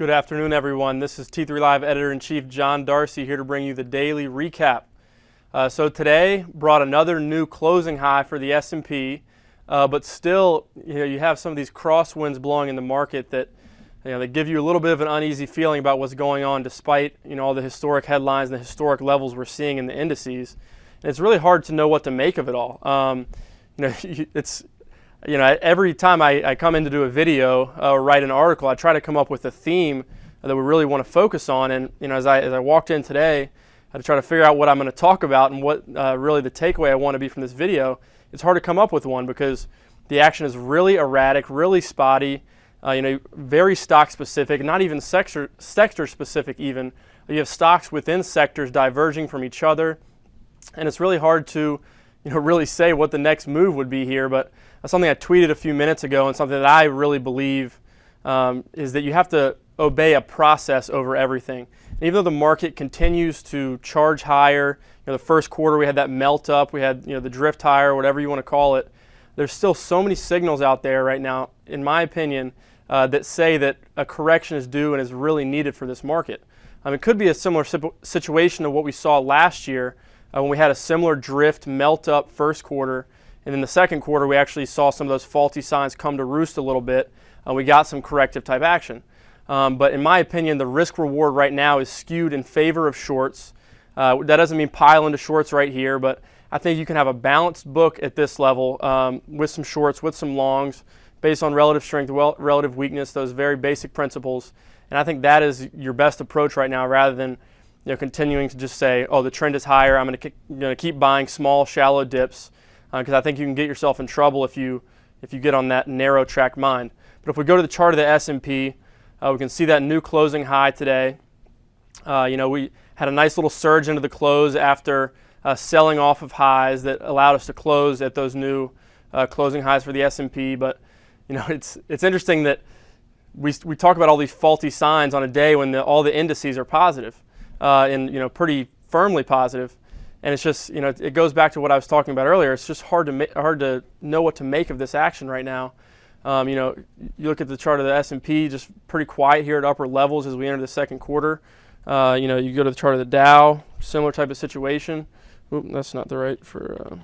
Good afternoon, everyone. This is T3 Live Editor-in-Chief John Darsie here to bring you the daily recap. So today brought another new closing high for the S&P, but still, you have some of these crosswinds blowing in the market that, they give you a little bit of an uneasy feeling about what's going on, despite all the historic headlines and the historic levels we're seeing in the indices. And it's really hard to know what to make of it all. Every time I come in to do a video or write an article, I try to come up with a theme that we really want to focus on. And as I walked in today, I had to try to figure out what I'm going to talk about and what really the takeaway I want to be from this video. It's hard to come up with one because the action is really erratic, really spotty, very stock specific, not even sector specific even. You have stocks within sectors diverging from each other, and it's really hard to really say what the next move would be here. But something I tweeted a few minutes ago, and something that I really believe is that you have to obey a process over everything. And even though the market continues to charge higher, the first quarter we had that melt up, we had the drift higher, whatever you want to call it. There's still so many signals out there right now, in my opinion, that say that a correction is due and is really needed for this market. It could be a similar situation to what we saw last year when we had a similar drift melt up first quarter. And in the second quarter, we actually saw some of those faulty signs come to roost a little bit. We got some corrective type action. But in my opinion, the risk reward right now is skewed in favor of shorts. That doesn't mean pile into shorts right here, but I think you can have a balanced book at this level with some shorts, with some longs, based on relative strength, relative weakness, those very basic principles. And I think that is your best approach right now, rather than continuing to just say, oh, the trend is higher, I'm going to keep buying small, shallow dips. Because I think you can get yourself in trouble if you get on that narrow track mind. But if we go to the chart of the S&P, we can see that new closing high today. We had a nice little surge into the close after selling off of highs that allowed us to close at those new closing highs for the S&P. But it's interesting that we talk about all these faulty signs on a day when all the indices are positive and pretty firmly positive. And it's just, it goes back to what I was talking about earlier. It's just hard to know what to make of this action right now. You look at the chart of the S&P, just pretty quiet here at upper levels as we enter the second quarter. You go to the chart of the Dow, similar type of situation. Oop, that's not the right for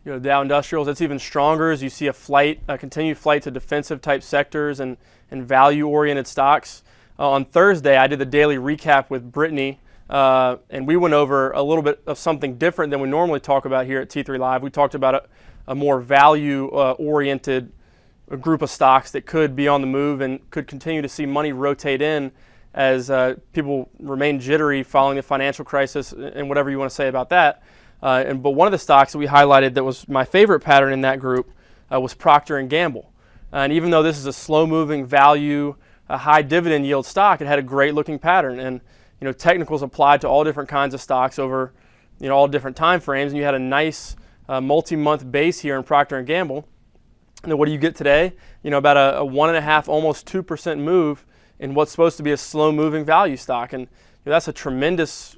Dow Industrials. That's even stronger as you see a continued flight to defensive type sectors and value-oriented stocks. On Thursday, I did the daily recap with Brittany. And we went over a little bit of something different than we normally talk about here at T3 Live. We talked about a more value-oriented group of stocks that could be on the move and could continue to see money rotate in as people remain jittery following the financial crisis and whatever you want to say about that. But one of the stocks that we highlighted that was my favorite pattern in that group was Procter & Gamble. And even though this is a slow-moving value, a high dividend yield stock, it had a great-looking pattern. And technicals applied to all different kinds of stocks over, all different time frames, and you had a nice multi-month base here in Procter & Gamble. And then what do you get today? About a 1.5%, almost 2% move in what's supposed to be a slow-moving value stock, and that's a tremendous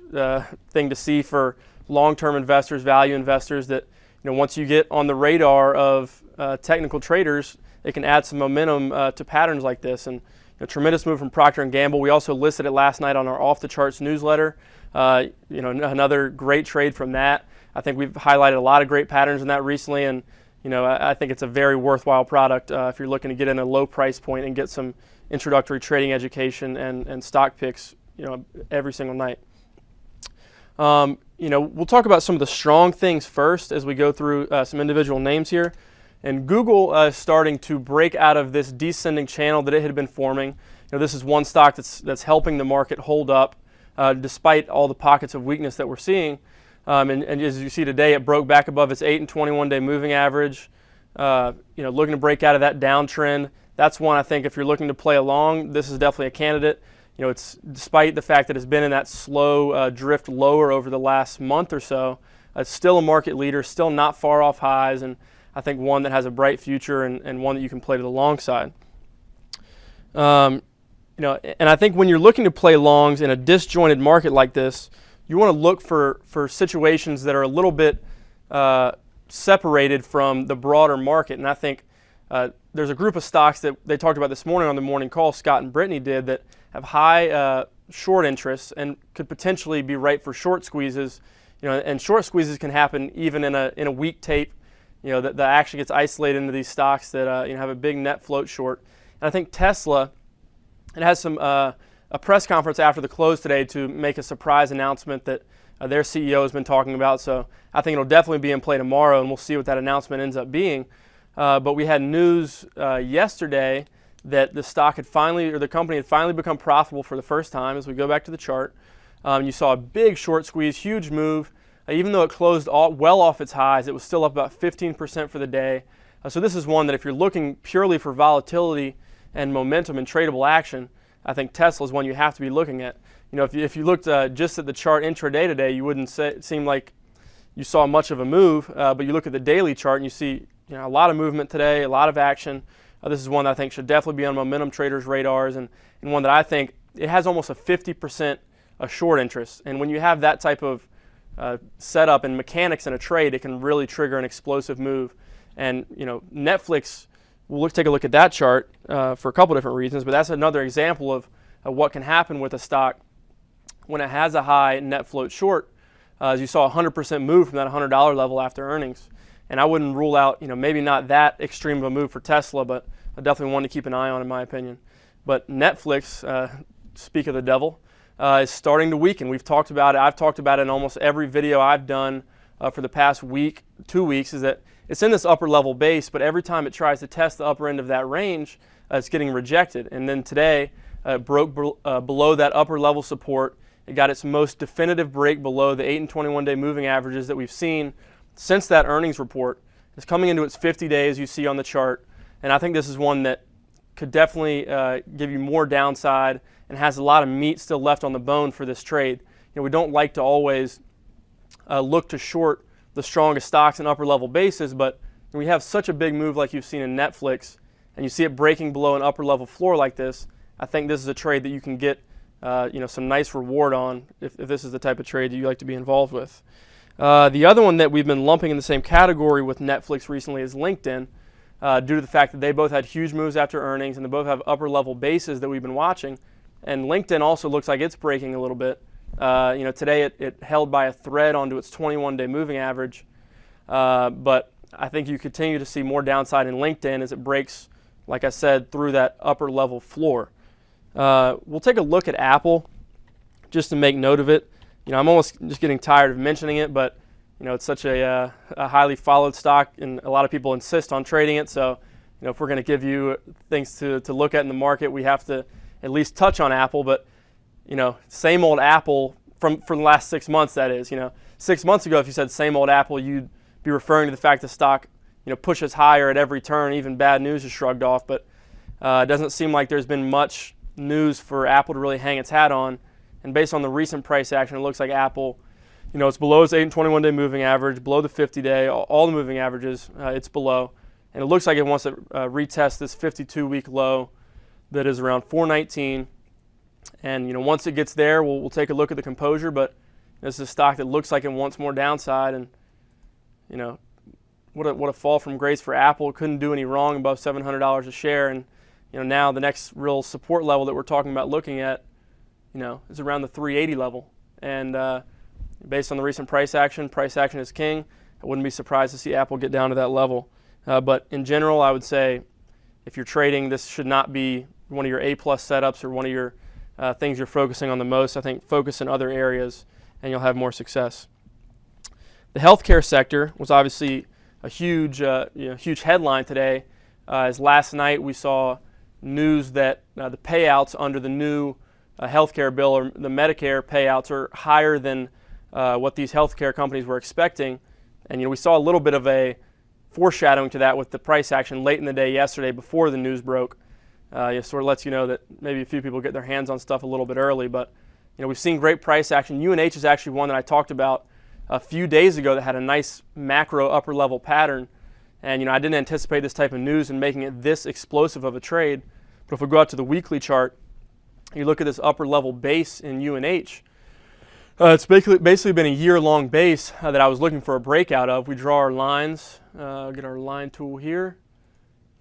thing to see for long-term investors, value investors. That once you get on the radar of technical traders, it can add some momentum to patterns like this. And a tremendous move from Procter & Gamble. We also listed it last night on our Off the Charts newsletter. Another great trade from that. I think we've highlighted a lot of great patterns in that recently, and I think it's a very worthwhile product if you're looking to get in a low price point and get some introductory trading education and stock picks every single night. We'll talk about some of the strong things first as we go through some individual names here. And Google is starting to break out of this descending channel that it had been forming. This is one stock that's helping the market hold up despite all the pockets of weakness that we're seeing. And as you see today, it broke back above its 8 and 21-day moving average. Looking to break out of that downtrend. That's one I think if you're looking to play along, this is definitely a candidate. It's despite the fact that it's been in that slow drift lower over the last month or so, it's still a market leader, still not far off highs, and I think one that has a bright future and one that you can play to the long side. And I think when you're looking to play longs in a disjointed market like this, you want to look for situations that are a little bit separated from the broader market. And I think there's a group of stocks that they talked about this morning on the morning call, Scott and Brittany did, that have high short interests and could potentially be ripe for short squeezes. And short squeezes can happen even in a weak tape. That action gets isolated into these stocks that have a big net float short. And I think Tesla, it has some a press conference after the close today to make a surprise announcement that their CEO has been talking about. So I think it'll definitely be in play tomorrow, and we'll see what that announcement ends up being. But we had news yesterday that the stock had finally, or the company had finally become profitable for the first time. As we go back to the chart, you saw a big short squeeze, huge move. Even though it closed well off its highs, it was still up about 15% for the day. So this is one that if you're looking purely for volatility and momentum and tradable action, I think Tesla is one you have to be looking at. If you looked just at the chart intraday today, you wouldn't seem like you saw much of a move. But you look at the daily chart and you see a lot of movement today, a lot of action. This is one that I think should definitely be on momentum traders' radars, and one that I think it has almost a 50% short interest. And when you have that type of setup and mechanics in a trade, it can really trigger an explosive move. And Netflix, we'll take a look at that chart for a couple different reasons, but that's another example of what can happen with a stock when it has a high net float short. As you saw, 100% move from that $100 level after earnings. And I wouldn't rule out, maybe not that extreme of a move for Tesla, but definitely one to keep an eye on in my opinion. But Netflix, speak of the devil, is starting to weaken. We've talked about it. I've talked about it in almost every video I've done for the past week, 2 weeks, is that it's in this upper level base, but every time it tries to test the upper end of that range, it's getting rejected. And then today, it broke below that upper level support. It got its most definitive break below the 8 and 21-day moving averages that we've seen since that earnings report. It's coming into its 50 days, you see on the chart. And I think this is one that could definitely give you more downside and has a lot of meat still left on the bone for this trade. We don't like to always look to short the strongest stocks in upper level bases, but when we have such a big move like you've seen in Netflix, and you see it breaking below an upper level floor like this, I think this is a trade that you can get some nice reward on if this is the type of trade that you like to be involved with. The other one that we've been lumping in the same category with Netflix recently is LinkedIn, due to the fact that they both had huge moves after earnings and they both have upper level bases that we've been watching. And LinkedIn also looks like it's breaking a little bit. Today it held by a thread onto its 21-day moving average. But I think you continue to see more downside in LinkedIn as it breaks, like I said, through that upper level floor. We'll take a look at Apple just to make note of it. I'm almost just getting tired of mentioning it, but it's such a highly followed stock, and a lot of people insist on trading it. So, if we're going to give you things to look at in the market, we have to at least touch on Apple. But same old Apple from the last 6 months. That is, 6 months ago, if you said same old Apple, you'd be referring to the fact the stock pushes higher at every turn. Even bad news is shrugged off. But it doesn't seem like there's been much news for Apple to really hang its hat on. And based on the recent price action, it looks like Apple, it's below its 8 and 21-day moving average, below the 50-day, all the moving averages, it's below. And it looks like it wants to retest this 52-week low that is around 419. And once it gets there, we'll take a look at the composure. But this is a stock that looks like it wants more downside. And what a fall from grace for Apple. It couldn't do any wrong above $700 a share. And now the next real support level that we're talking about looking at, is around the 380 level. And based on the recent price action is king. I wouldn't be surprised to see Apple get down to that level. But in general, I would say if you're trading, this should not be one of your A-plus setups or one of your things you're focusing on the most. I think focus in other areas and you'll have more success. The healthcare sector was obviously a huge headline today. As last night we saw news that the payouts under the new healthcare bill, or the Medicare payouts, are higher than what these healthcare companies were expecting. And we saw a little bit of a foreshadowing to that with the price action late in the day yesterday before the news broke. It sort of lets you know that maybe a few people get their hands on stuff a little bit early. But we've seen great price action. UNH is actually one that I talked about a few days ago that had a nice macro upper level pattern. And I didn't anticipate this type of news and making it this explosive of a trade. But if we go out to the weekly chart, you look at this upper level base in UNH. It's basically been a year-long base that I was looking for a breakout of. We draw our lines, get our line tool here.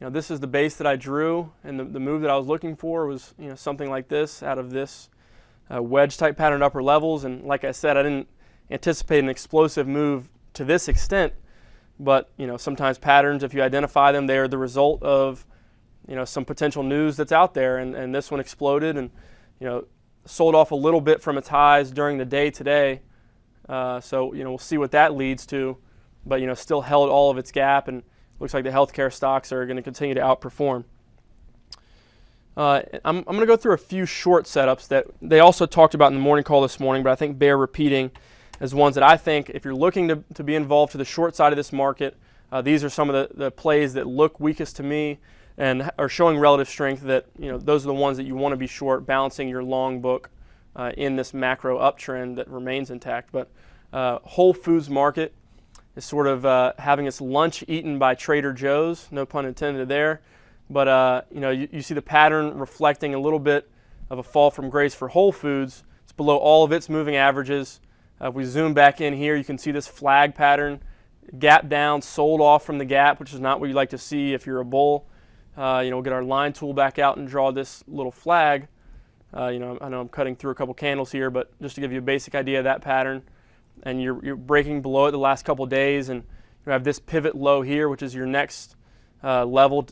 this is the base that I drew, and the move that I was looking for was something like this out of this wedge type pattern upper levels. And like I said, I didn't anticipate an explosive move to this extent, but sometimes patterns, if you identify them, they are the result of some potential news that's out there, and this one exploded and sold off a little bit from its highs during the day today. So we'll see what that leads to, but still held all of its gap, and looks like the healthcare stocks are going to continue to outperform. I'm going to go through a few short setups that they also talked about in the morning call this morning, but I think bear repeating as ones that I think if you're looking to be involved to the short side of this market, these are some of the plays that look weakest to me and are showing relative strength, that those are the ones that you want to be short, balancing your long book in this macro uptrend that remains intact. But Whole Foods market is sort of having its lunch eaten by Trader Joe's, no pun intended there. But you see the pattern reflecting a little bit of a fall from grace for Whole Foods. It's below all of its moving averages. If we zoom back in here, you can see this flag pattern, gap down, sold off from the gap, which is not what you like to see if you're a bull. We'll get our line tool back out and draw this little flag. I know I'm cutting through a couple candles here, but just to give you a basic idea of that pattern. And you're breaking below it the last couple days, and you have this pivot low here, which is your next level.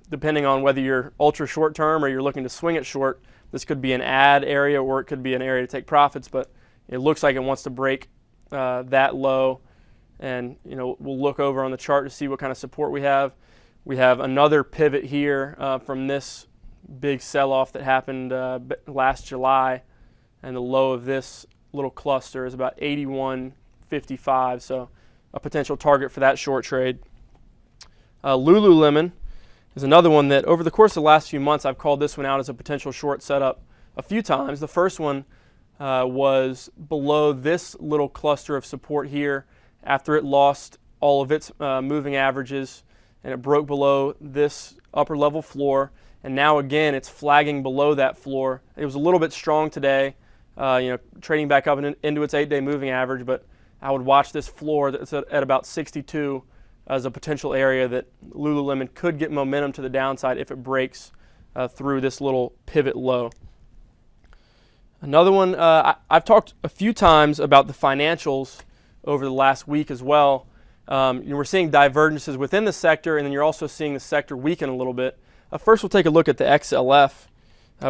Depending on whether you're ultra short term or you're looking to swing it short, this could be an add area or it could be an area to take profits. But it looks like it wants to break that low, and we'll look over on the chart to see what kind of support we have. We have another pivot here from this big sell-off that happened last July, and the low of this little cluster is about 81.55, so a potential target for that short trade. Lululemon is another one that over the course of the last few months I've called this one out as a potential short setup a few times. The first one was below this little cluster of support here after it lost all of its moving averages, and it broke below this upper level floor, and now again it's flagging below that floor. It was a little bit strong today, trading back up into its 8-day moving average, but I would watch this floor that's at about 62 as a potential area that Lululemon could get momentum to the downside if it breaks through this little pivot low. Another one, I've talked a few times about the financials over the last week as well. We're seeing divergences within the sector, and then you're also seeing the sector weaken a little bit. First, we'll take a look at the XLF,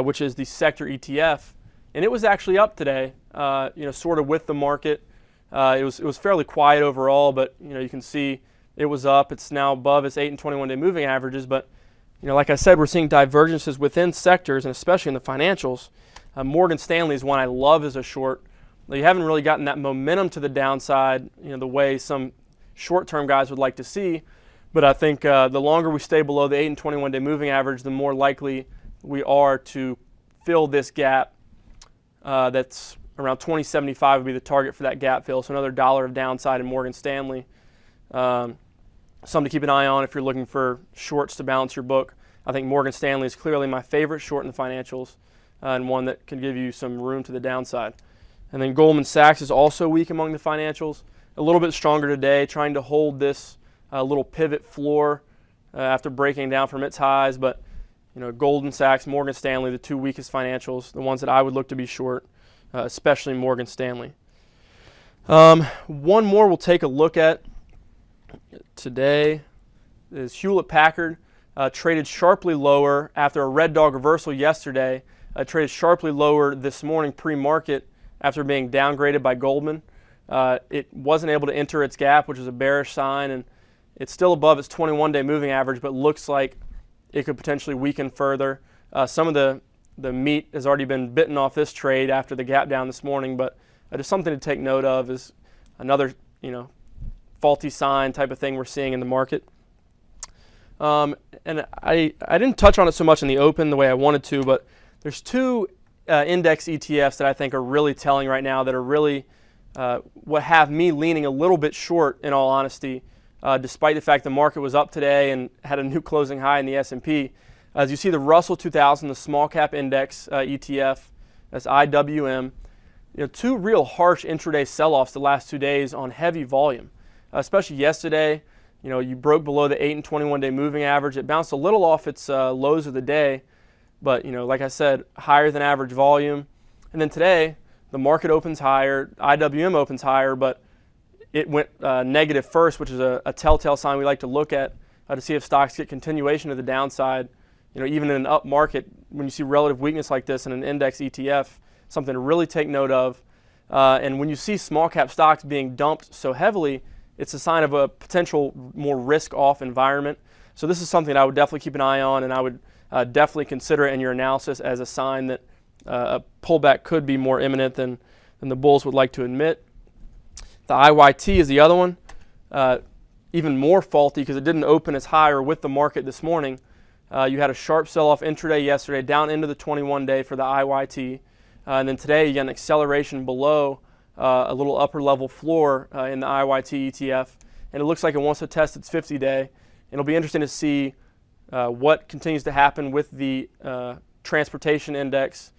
which is the sector ETF, and it was actually up today, sort of with the market. It was fairly quiet overall, but you can see it was up. It's now above its 8 and 21-day moving averages, but like I said, we're seeing divergences within sectors, and especially in the financials. Morgan Stanley is one I love as a short. You haven't really gotten that momentum to the downside, the way some short-term guys would like to see. But I think the longer we stay below the 8 and 21-day moving average, the more likely we are to fill this gap. That's around 20.75 would be the target for that gap fill. So another $1 of downside in Morgan Stanley. Something to keep an eye on if you're looking for shorts to balance your book. I think Morgan Stanley is clearly my favorite short in the financials, and one that can give you some room to the downside. And then Goldman Sachs is also weak among the financials. A little bit stronger today, trying to hold this little pivot floor after breaking down from its highs. But Goldman Sachs, Morgan Stanley, the two weakest financials, the ones that I would look to be short, especially Morgan Stanley. One more we'll take a look at today is Hewlett-Packard. Traded sharply lower after a red dog reversal yesterday. Traded sharply lower this morning pre-market after being downgraded by Goldman. It wasn't able to enter its gap, which is a bearish sign, and it's still above its 21-day moving average, but looks like it could potentially weaken further. Some of the meat has already been bitten off this trade after the gap down this morning, but just something to take note of is another faulty sign type of thing we're seeing in the market. And I didn't touch on it so much in the open the way I wanted to, but there's two index ETFs that I think are really telling right now, that are really what have me leaning a little bit short, in all honesty, despite the fact the market was up today and had a new closing high in the S&P. As you see, the Russell 2000, the small cap index ETF, that's IWM, two real harsh intraday sell-offs the last 2 days on heavy volume, especially yesterday. You know, you broke below the 8 and 21-day moving average. It bounced a little off its lows of the day, but you know, like I said, higher than average volume. And then today, the market opens higher, IWM opens higher, but it went negative first, which is a telltale sign we like to look at to see if stocks get continuation to the downside. You know, even in an up market, when you see relative weakness like this in an index ETF, something to really take note of. And when you see small cap stocks being dumped so heavily, it's a sign of a potential more risk-off environment. So this is something I would definitely keep an eye on, and I would definitely consider it in your analysis as a sign that a pullback could be more imminent than the bulls would like to admit. The IYT is the other one, even more faulty because it didn't open as high or with the market this morning. You had a sharp sell-off intraday yesterday down into the 21-day for the IYT. And then today you got an acceleration below a little upper level floor in the IYT ETF. And it looks like it wants to test its 50-day. It'll be interesting to see what continues to happen with the transportation index.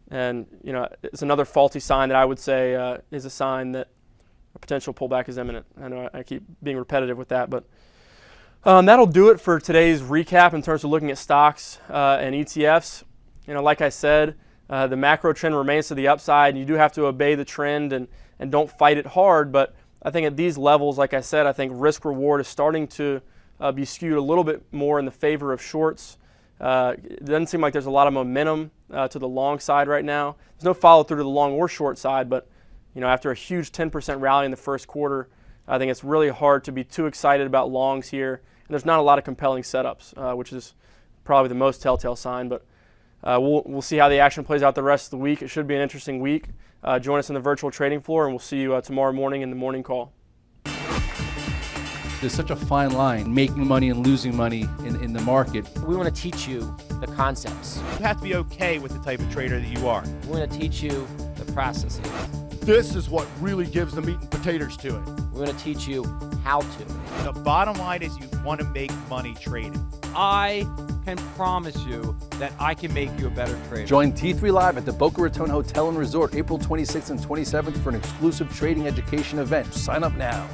And you know, it's another faulty sign that I would say is a sign that a potential pullback is imminent. I know I keep being repetitive with that, but that'll do it for today's recap in terms of looking at stocks and ETFs. You know, like I said, the macro trend remains to the upside, and you do have to obey the trend and don't fight it hard. But I think at these levels, like I said, I think risk reward is starting to be skewed a little bit more in the favor of shorts. It doesn't seem like there's a lot of momentum to the long side right now. There's no follow through to the long or short side, but you know, after a huge 10% rally in the first quarter, I think it's really hard to be too excited about longs here. And there's not a lot of compelling setups, which is probably the most telltale sign. But we'll see how the action plays out the rest of the week. It should be an interesting week. Join us in the virtual trading floor, and we'll see you tomorrow morning in the morning call. There's such a fine line, making money and losing money in the market. We want to teach you the concepts. You have to be okay with the type of trader that you are. We want to teach you the processes. This is what really gives the meat and potatoes to it. We're going to teach you how to. The bottom line is you want to make money trading. I can promise you that I can make you a better trader. Join T3 Live at the Boca Raton Hotel and Resort April 26th and 27th for an exclusive trading education event. Sign up now.